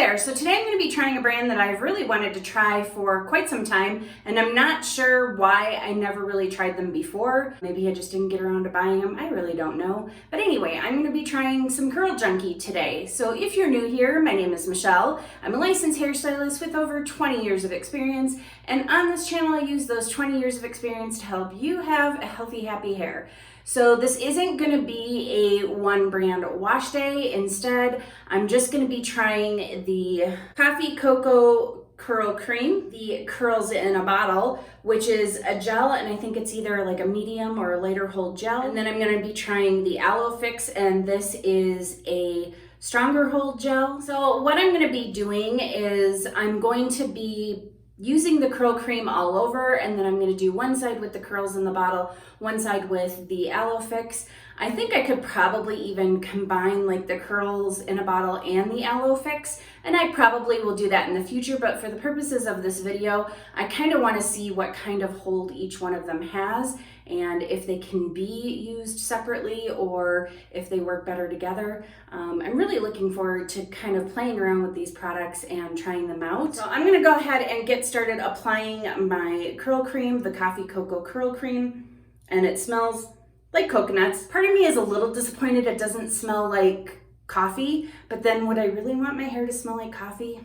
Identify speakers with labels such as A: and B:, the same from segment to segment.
A: there. So today I'm going to be trying a brand that I've really wanted to try for quite some time, and I'm not sure why I never really tried them before. Maybe I just didn't get around to buying them. I really don't know. But anyway, I'm going to be trying some Curl Junkie today. So if you're new here, my name is Michelle. I'm a licensed hairstylist with over 20 years of experience, and on this channel I use those 20 years of experience to help you have a healthy, happy hair. So this isn't going to be a one brand wash day. Instead, I'm just going to be trying the Coffee Cocoa Curl Cream, the Curls in a Bottle, which is a gel, and I think it's either like a medium or a lighter hold gel. And then I'm going to be trying the Aloe Fix, and this is a stronger hold gel. So what I'm going to be doing is I'm going to be using the curl cream all over, and then I'm going to do one side with the curls in the bottle, one side with the Aloe Fix. I think I could probably even combine like the curls in a bottle and the Aloe Fix, and I probably will do that in the future, but for the purposes of this video, I kind of want to see what kind of hold each one of them has and if they can be used separately or if they work better together. I'm really looking forward to kind of playing around with these products and trying them out. So I'm going to go ahead and get started applying my curl cream, the Coffee Cocoa Curl Cream, and it smells like coconuts. Part of me is a little disappointed it doesn't smell like coffee, but then would I really want my hair to smell like coffee?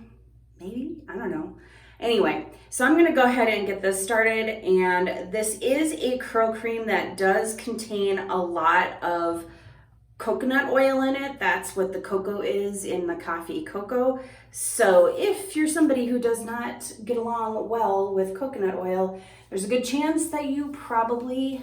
A: Maybe, I don't know. Anyway, so I'm gonna go ahead and get this started, and this is a curl cream that does contain a lot of coconut oil in it. That's what the cocoa is in the Coffee Cocoa. So if you're somebody who does not get along well with coconut oil, there's a good chance that you probably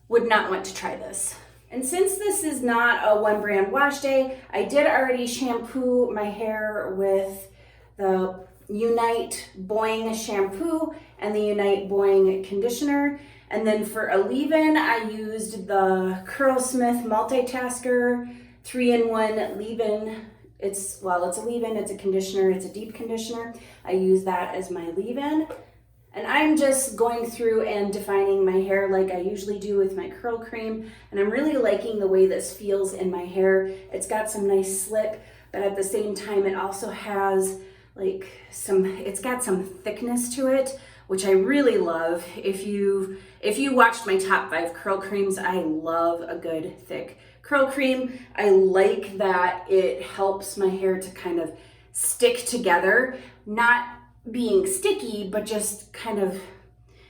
A: would not want to try this. And since this is not a one brand wash day, I did already shampoo my hair with the Unite Boing shampoo and the Unite Boing conditioner. And then for a leave-in, I used the Curlsmith Multitasker 3-in-1 leave-in. It's a leave-in, it's a conditioner, it's a deep conditioner. I use that as my leave-in. And I'm just going through and defining my hair like I usually do with my curl cream. And I'm really liking the way this feels in my hair. It's got some nice slip, but at the same time, it also has like it's got some thickness to it, which I really love. If you watched my top 5 curl creams, I love a good thick curl cream. I like that it helps my hair to kind of stick together, not being sticky, but just kind of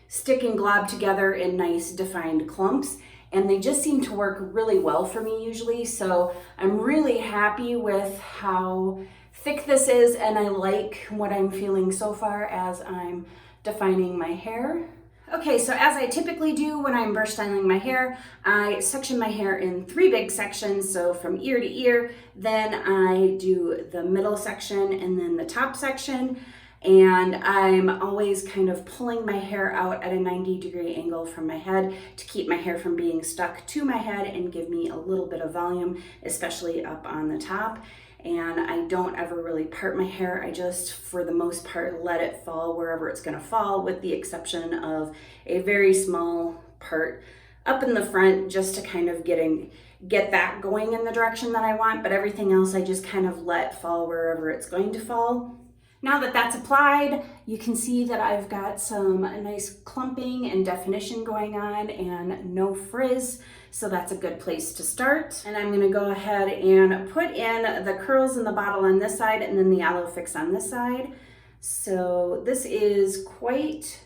A: stick and glob together in nice defined clumps. And they just seem to work really well for me usually. So I'm really happy with how thick this is, and I like what I'm feeling so far as I'm defining my hair. Okay, so as I typically do when I'm brush styling my hair, I section my hair in 3 big sections, so from ear to ear, then I do the middle section and then the top section, and I'm always kind of pulling my hair out at a 90-degree angle from my head to keep my hair from being stuck to my head and give me a little bit of volume, especially up on the top. And I don't ever really part my hair. I just, for the most part, let it fall wherever it's gonna fall, with the exception of a very small part up in the front just to kind of get that going in the direction that I want, but everything else I just kind of let fall wherever it's going to fall. Now that that's applied, you can see that I've got some nice clumping and definition going on and no frizz, so that's a good place to start. And I'm gonna go ahead and put in the curls in the bottle on this side and then the Aloe Fix on this side. So this is quite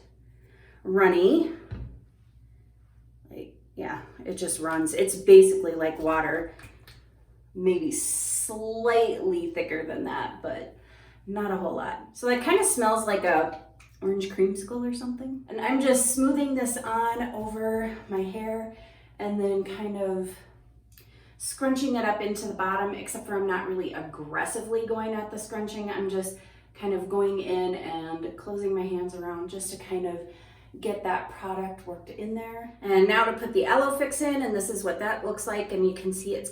A: runny. Yeah, it just runs. It's basically like water, maybe slightly thicker than that, but not a whole lot. So that kind of smells like a orange creamsicle or something. And I'm just smoothing this on over my hair and then kind of scrunching it up into the bottom, except for I'm not really aggressively going at the scrunching. I'm just kind of going in and closing my hands around just to kind of get that product worked in there. And now to put the Aloe Fix in, and this is what that looks like. And you can see it's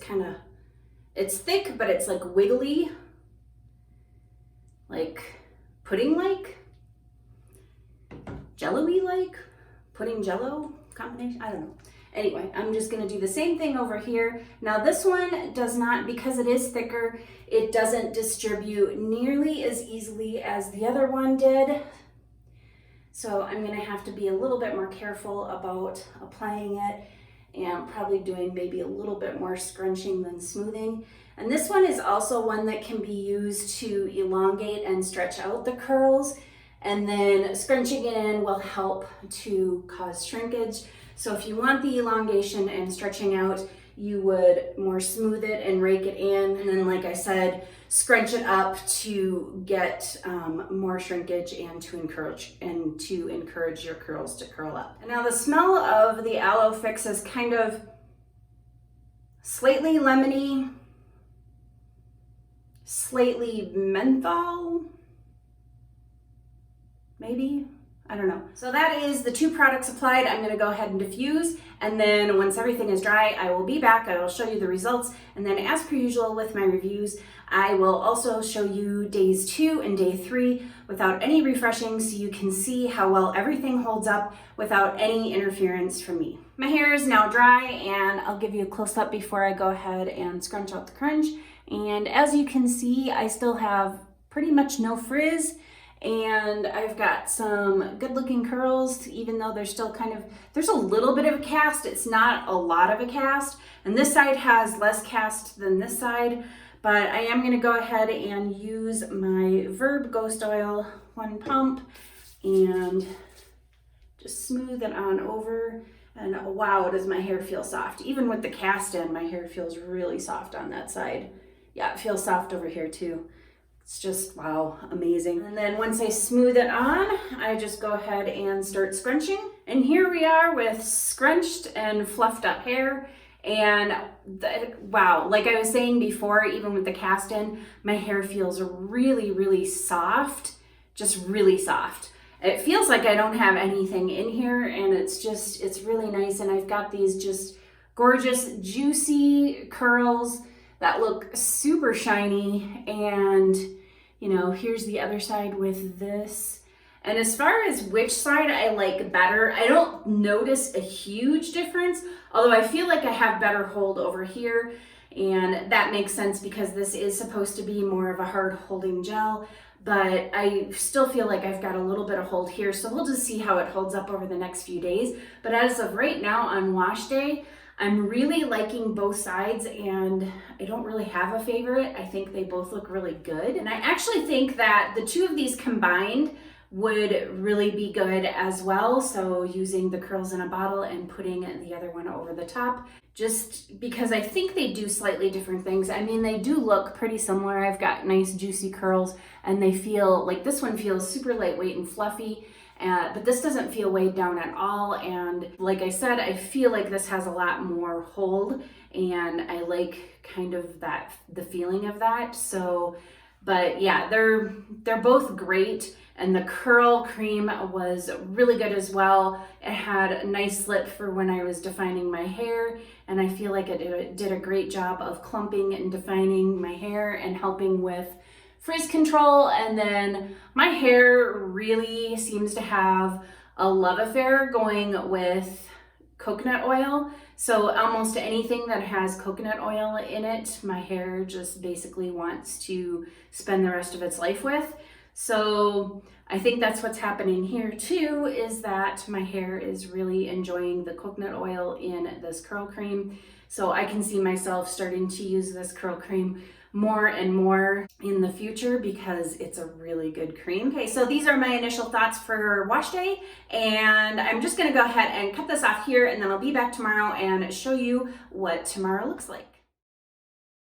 A: thick, but it's like wiggly, like pudding-like, jello-y like, pudding jello combination, I don't know. Anyway, I'm just gonna do the same thing over here. Now this one does not, because it is thicker, it doesn't distribute nearly as easily as the other one did. So I'm gonna have to be a little bit more careful about applying it and probably doing maybe a little bit more scrunching than smoothing. And this one is also one that can be used to elongate and stretch out the curls, and then scrunching it in will help to cause shrinkage. So if you want the elongation and stretching out, you would more smooth it and rake it in, and then like I said, scrunch it up to get more shrinkage and to encourage your curls to curl up. And now the smell of the Aloe Fix is kind of slightly lemony, slightly menthol, maybe. I don't know. So that is the two products applied. I'm gonna go ahead and diffuse, and then once everything is dry, I will be back. I will show you the results, and then as per usual with my reviews, I will also show you days 2 and day 3 without any refreshing, so you can see how well everything holds up without any interference from me. My hair is now dry, and I'll give you a close-up before I go ahead and scrunch out the crunch. And as you can see, I still have pretty much no frizz, and I've got some good looking curls, even though there's still there's a little bit of a cast. It's not a lot of a cast, and this side has less cast than this side, but I am gonna go ahead and use my Verb Ghost Oil 1 pump and just smooth it on over. And wow, does my hair feel soft. Even with the cast in, my hair feels really soft on that side. Yeah, it feels soft over here too. It's just, wow, amazing. And then once I smooth it on, I just go ahead and start scrunching. And here we are with scrunched and fluffed up hair. And wow, like I was saying before, even with the cast in, my hair feels really, really soft, just really soft. It feels like I don't have anything in here, and it's really nice. And I've got these just gorgeous, juicy curls that look super shiny. And you know, here's the other side with this. And as far as which side I like better, I don't notice a huge difference, although I feel like I have better hold over here, and that makes sense because this is supposed to be more of a hard holding gel, but I still feel like I've got a little bit of hold here, so we'll just see how it holds up over the next few days. But as of right now on wash day, I'm really liking both sides, and I don't really have a favorite. I think they both look really good. And I actually think that the two of these combined would really be good as well. So using the curls in a bottle and putting the other one over the top, just because I think they do slightly different things. I mean, they do look pretty similar. I've got nice juicy curls, and they feel like this one feels super lightweight and fluffy. But this doesn't feel weighed down at all, and like I said, I feel like this has a lot more hold, and I like kind of the feeling of that. So, but yeah, they're both great, and the curl cream was really good as well. It had a nice slit for when I was defining my hair, and I feel like it did a great job of clumping and defining my hair and helping with frizz control. And then my hair really seems to have a love affair going with coconut oil. So almost anything that has coconut oil in it, my hair just basically wants to spend the rest of its life with. So I think that's what's happening here too, is that my hair is really enjoying the coconut oil in this curl cream. So I can see myself starting to use this curl cream more and more in the future because it's a really good cream. Okay, so these are my initial thoughts for wash day, and I'm just gonna go ahead and cut this off here, and then I'll be back tomorrow and show you what tomorrow looks like.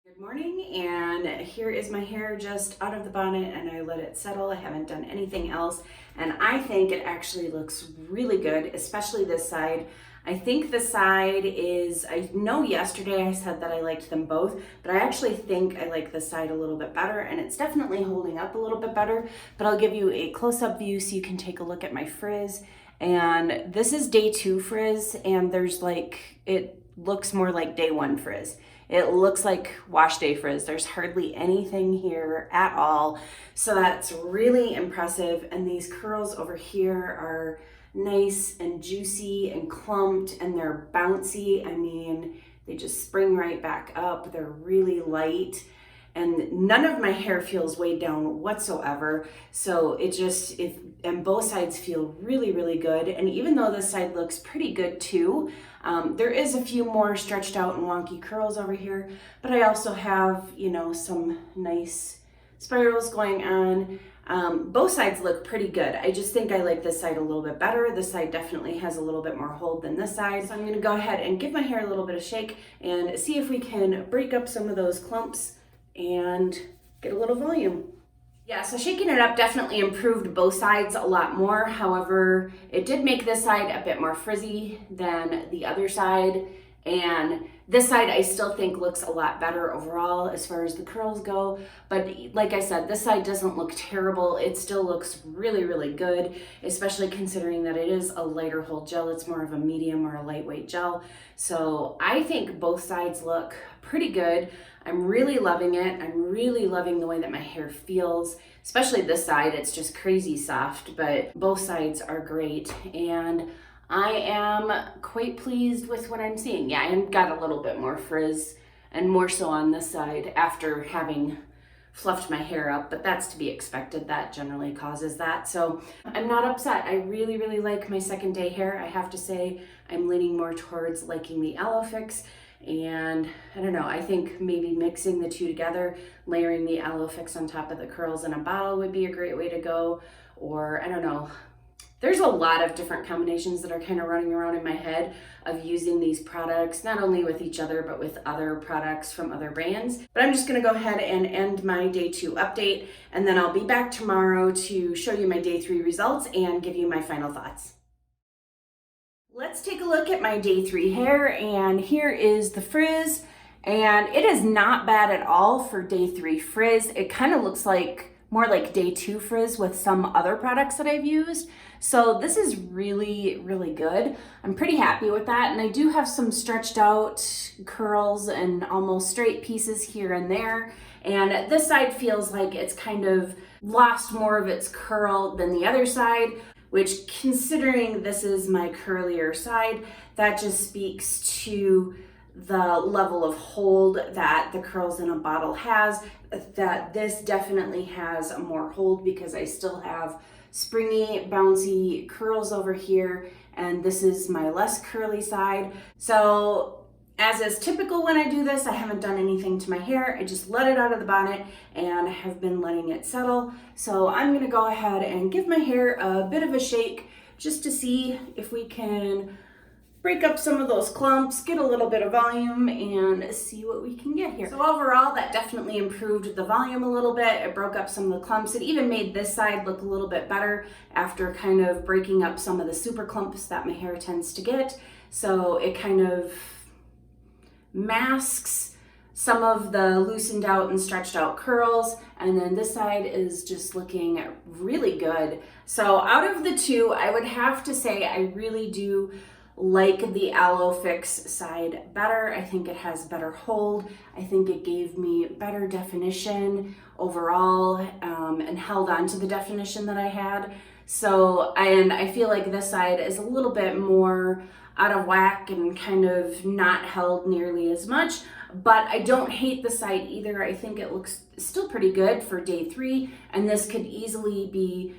A: Good morning, and here is my hair just out of the bonnet, and I let it settle. I haven't done anything else, and I think it actually looks really good, especially this side. I think the side is, I know yesterday I said that I liked them both, but I actually think I like this side a little bit better, and it's definitely holding up a little bit better. But I'll give you a close-up view so you can take a look at my frizz. And this is day 2 frizz, and there's like, it looks more like day 1 frizz. It looks like wash day frizz. There's hardly anything here at all. So that's really impressive. And these curls over here are nice and juicy and clumped, and they're bouncy. I mean, they just spring right back up. They're really light, and none of my hair feels weighed down whatsoever. So and both sides feel really, really good. And even though this side looks pretty good too, there is a few more stretched out and wonky curls over here, but I also have, you know, some nice spirals going on. Both sides look pretty good. I just think I like this side a little bit better. This side definitely has a little bit more hold than this side. So I'm gonna go ahead and give my hair a little bit of shake and see if we can break up some of those clumps and get a little volume. Yeah, so shaking it up definitely improved both sides a lot more. However, it did make this side a bit more frizzy than the other side. And this side I still think looks a lot better overall as far as the curls go. But like I said, this side doesn't look terrible. It still looks really, really good, especially considering that it is a lighter hold gel. It's more of a medium or a lightweight gel. So I think both sides look pretty good. I'm really loving it. I'm really loving the way that my hair feels, especially this side. It's just crazy soft, but both sides are great. And I am quite pleased with what I'm seeing. Yeah, I've got a little bit more frizz, and more so on this side after having fluffed my hair up, but that's to be expected. That generally causes that. So I'm not upset. I really, really like my second day hair. I have to say I'm leaning more towards liking the Aloe Fix. And I don't know, I think maybe mixing the two together, layering the Aloe Fix on top of the curls in a bottle would be a great way to go. Or I don't know, there's a lot of different combinations that are kind of running around in my head of using these products, not only with each other, but with other products from other brands. But I'm just gonna go ahead and end my day 2 update, and then I'll be back tomorrow to show you my day 3 results and give you my final thoughts. Let's take a look at my day 3 hair, and here is the frizz, and it is not bad at all for day 3 frizz. It kind of looks like more like day 2 frizz with some other products that I've used. So this is really, really good. I'm pretty happy with that. And I do have some stretched out curls and almost straight pieces here and there. And this side feels like it's kind of lost more of its curl than the other side, which, considering this is my curlier side, that just speaks to the level of hold that the curls in a bottle has, that this definitely has more hold because I still have springy, bouncy curls over here, and this is my less curly side. So as is typical when I do this, I haven't done anything to my hair. I just let it out of the bonnet and have been letting it settle. So I'm gonna go ahead and give my hair a bit of a shake just to see if we can break up some of those clumps, get a little bit of volume, and see what we can get here. So overall, that definitely improved the volume a little bit. It broke up some of the clumps. It even made this side look a little bit better after kind of breaking up some of the super clumps that my hair tends to get. So it kind of masks some of the loosened out and stretched out curls, and then this side is just looking really good. So out of the two, I would have to say I really do like the Aloe Fix side better. I think it has better hold. I think it gave me better definition overall, and held on to the definition that I had. So, and I feel like this side is a little bit more out of whack and kind of not held nearly as much, but I don't hate the side either. I think it looks still pretty good for day 3, and this could easily be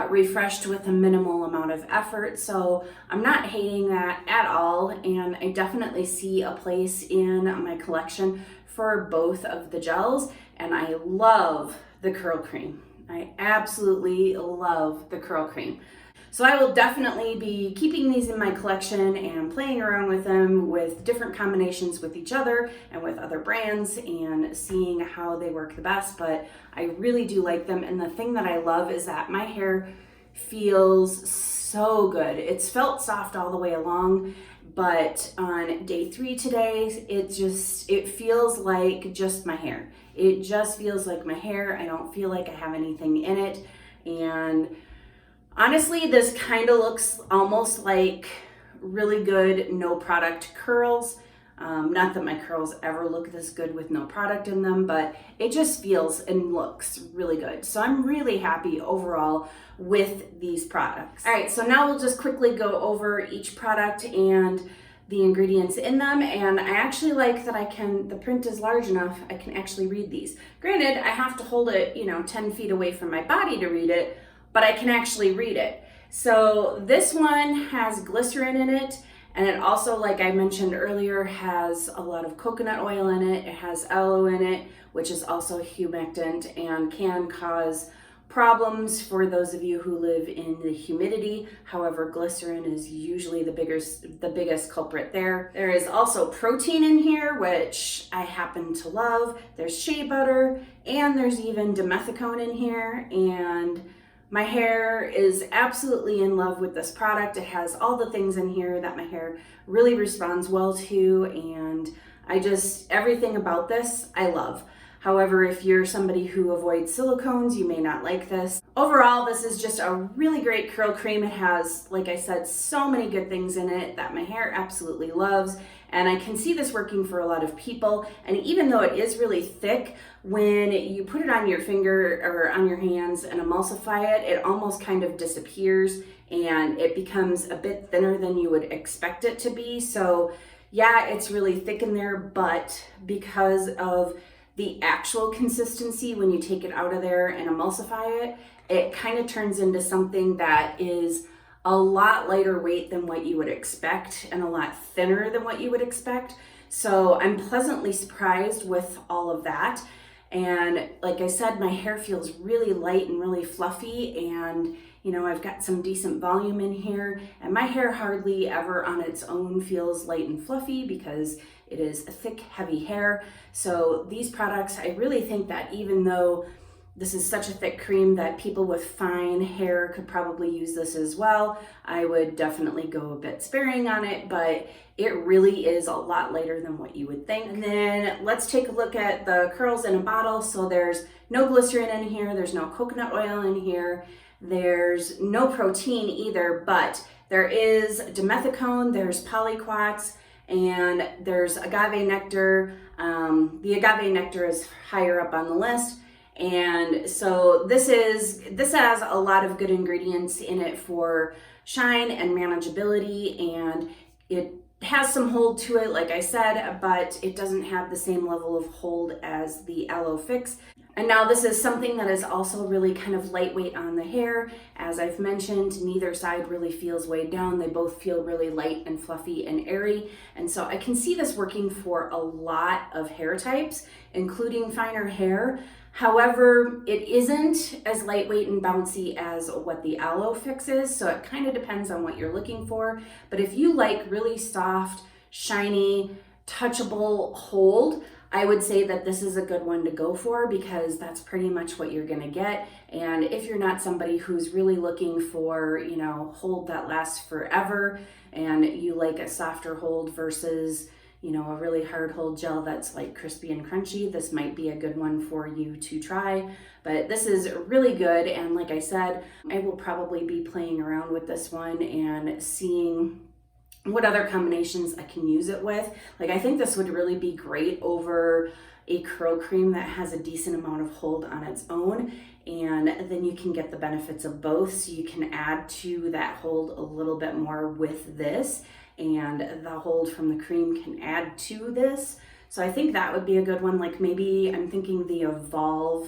A: refreshed with a minimal amount of effort. So I'm not hating that at all, and I definitely see a place in my collection for both of the gels, and I love the curl cream. I absolutely love the curl cream. So I will definitely be keeping these in my collection and playing around with them with different combinations with each other and with other brands and seeing how they work the best. But I really do like them. And the thing that I love is that my hair feels so good. It's felt soft all the way along, but on day 3 today, it feels like just my hair. It just feels like my hair. I don't feel like I have anything in it. And honestly, this kind of looks almost like really good no product curls. Not that my curls ever look this good with no product in them, but it just feels and looks really good. So I'm really happy overall with these products. All right, so now we'll just quickly go over each product and the ingredients in them. And I actually like that the print is large enough, I can actually read these. Granted, I have to hold it, 10 feet away from my body to read it, but I can actually read it. So this one has glycerin in it, and it also, like I mentioned earlier, has a lot of coconut oil in it. It has aloe in it, which is also humectant and can cause problems for those of you who live in the humidity. However, glycerin is usually the biggest culprit there. There is also protein in here, which I happen to love. There's shea butter, and there's even dimethicone in here, and my hair is absolutely in love with this product. It has all the things in here that my hair really responds well to, and everything about this I love. However, if you're somebody who avoids silicones, you may not like this. Overall, this is just a really great curl cream. It has, like I said, so many good things in it that my hair absolutely loves. And I can see this working for a lot of people. And even though it is really thick, when you put it on your finger or on your hands and emulsify it, it almost kind of disappears and it becomes a bit thinner than you would expect it to be. So yeah, it's really thick in there, but because of the actual consistency, when you take it out of there and emulsify it, it kind of turns into something that is a lot lighter weight than what you would expect and a lot thinner than what you would expect. So I'm pleasantly surprised with all of that. And like I said, my hair feels really light and really fluffy, and I've got some decent volume in here, and my hair hardly ever on its own feels light and fluffy because it is a thick, heavy hair. So these products, I really think that even though this is such a thick cream that people with fine hair could probably use this as well, I would definitely go a bit sparing on it, but it really is a lot lighter than what you would think. And then let's take a look at the curls in a bottle. So there's no glycerin in here, there's no coconut oil in here, there's no protein either, but there is dimethicone, there's polyquats, and there's agave nectar. The agave nectar is higher up on the list. And so this has a lot of good ingredients in it for shine and manageability, and it has some hold to it, like I said, but it doesn't have the same level of hold as the Aloe Fix. And now this is something that is also really kind of lightweight on the hair. As I've mentioned, neither side really feels weighed down. They both feel really light and fluffy and airy. And so I can see this working for a lot of hair types, including finer hair. However, it isn't as lightweight and bouncy as what the Aloe Fix is, so it kind of depends on what you're looking for. But if you like really soft, shiny, touchable hold, I would say that this is a good one to go for because that's pretty much what you're gonna get. And if you're not somebody who's really looking for, hold that lasts forever, and you like a softer hold versus a really hard hold gel that's like crispy and crunchy, this might be a good one for you to try. But this is really good, and like I said, I will probably be playing around with this one and seeing what other combinations I can use it with. Like, I think this would really be great over a curl cream that has a decent amount of hold on its own, and then you can get the benefits of both. So you can add to that hold a little bit more with this, and the hold from the cream can add to this. So I think that would be a good one. Like, maybe I'm thinking the Evolve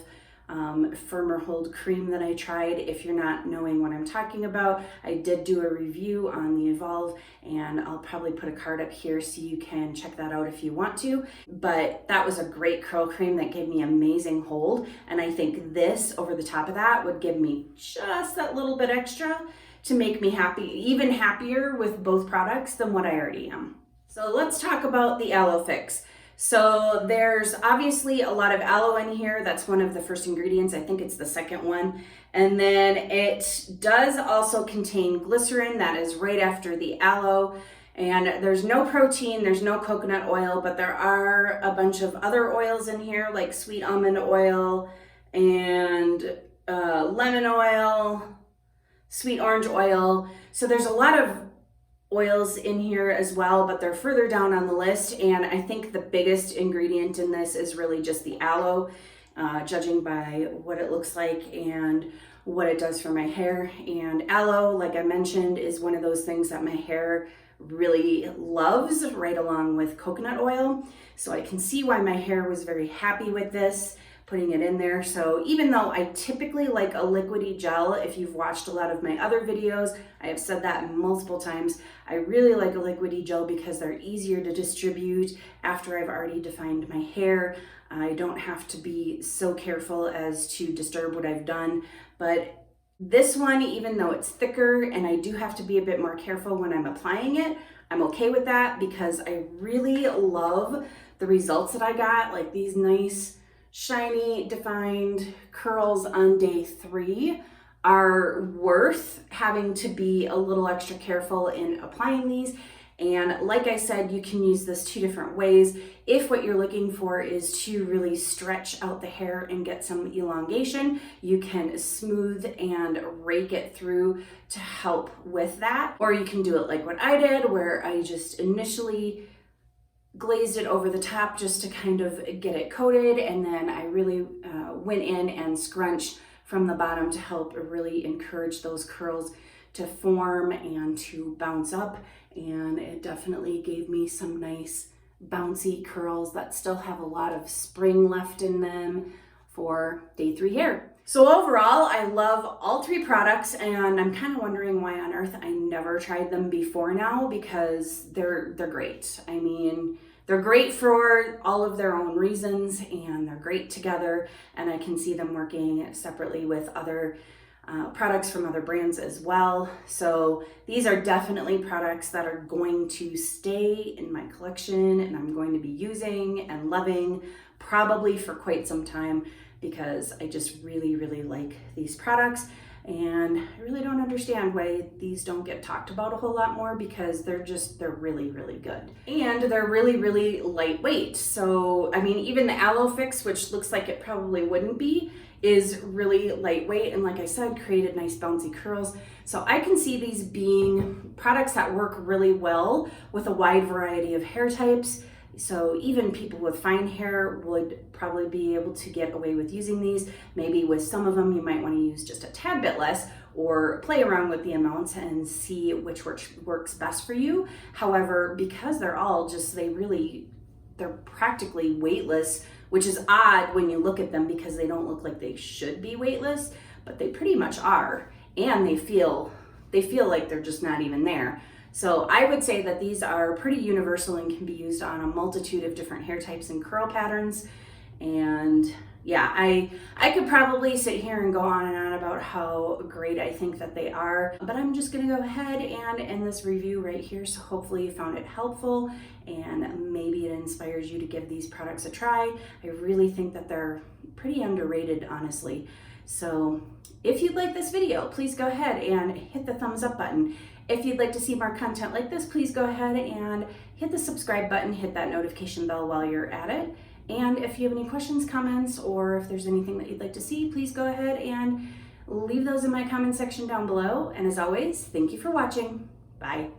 A: firmer hold cream that I tried. If you're not knowing what I'm talking about, I did do a review on the Evolve, and I'll probably put a card up here so you can check that out if you want to. But that was a great curl cream that gave me amazing hold, and I think this over the top of that would give me just that little bit extra to make me happy, even happier with both products than what I already am. So let's talk about the Aloe Fix. So there's obviously a lot of aloe in here. That's one of the first ingredients. I think it's the second one. And then it does also contain glycerin. That is right after the aloe. And there's no protein, there's no coconut oil, but there are a bunch of other oils in here, like sweet almond oil and lemon oil, sweet orange oil. So there's a lot of oils in here as well, but they're further down on the list. And I think the biggest ingredient in this is really just the aloe, judging by what it looks like and what it does for my hair. And aloe, like I mentioned, is one of those things that my hair really loves, right along with coconut oil. So I can see why my hair was very happy with this, putting it in there. So even though I typically like a liquidy gel, if you've watched a lot of my other videos, I have said that multiple times, I really like a liquidy gel because they're easier to distribute after I've already defined my hair. I don't have to be so careful as to disturb what I've done. But this one, even though it's thicker and I do have to be a bit more careful when I'm applying it, I'm okay with that because I really love the results that I got, like these nice, shiny, defined curls on day 3 are worth having to be a little extra careful in applying these. And like I said, you can use this 2 different ways. If what you're looking for is to really stretch out the hair and get some elongation, you can smooth and rake it through to help with that. Or you can do it like what I did, where I just initially glazed it over the top just to kind of get it coated, and then I really went in and scrunched from the bottom to help really encourage those curls to form and to bounce up. And it definitely gave me some nice bouncy curls that still have a lot of spring left in them for day 3 hair. So overall, I love all 3 products, and I'm kind of wondering why on earth I never tried them before now, because they're great. I mean, they're great for all of their own reasons, and they're great together, and I can see them working separately with other products from other brands as well. So these are definitely products that are going to stay in my collection and I'm going to be using and loving probably for quite some time, because I just really, really like these products. And I really don't understand why these don't get talked about a whole lot more, because they're really, really good. And they're really, really lightweight. So, I mean, even the Aloe Fix, which looks like it probably wouldn't be, is really lightweight. And like I said, created nice bouncy curls. So I can see these being products that work really well with a wide variety of hair types. So even people with fine hair would probably be able to get away with using these. Maybe with some of them, you might want to use just a tad bit less, or play around with the amounts and see which works best for you. However, because they're all just, they're practically weightless, which is odd when you look at them because they don't look like they should be weightless, but they pretty much are. And they feel like they're just not even there. So I would say that these are pretty universal and can be used on a multitude of different hair types and curl patterns. And yeah, I could probably sit here and go on about how great I think that they are, but I'm just gonna go ahead and end this review right here. So hopefully you found it helpful and maybe it inspires you to give these products a try. I really think that they're pretty underrated, honestly. So if you'd like this video, please go ahead and hit the thumbs up button. If you'd like to see more content like this, please go ahead and hit the subscribe button, hit that notification bell while you're at it. And if you have any questions, comments, or if there's anything that you'd like to see, please go ahead and leave those in my comment section down below. And as always, thank you for watching. Bye.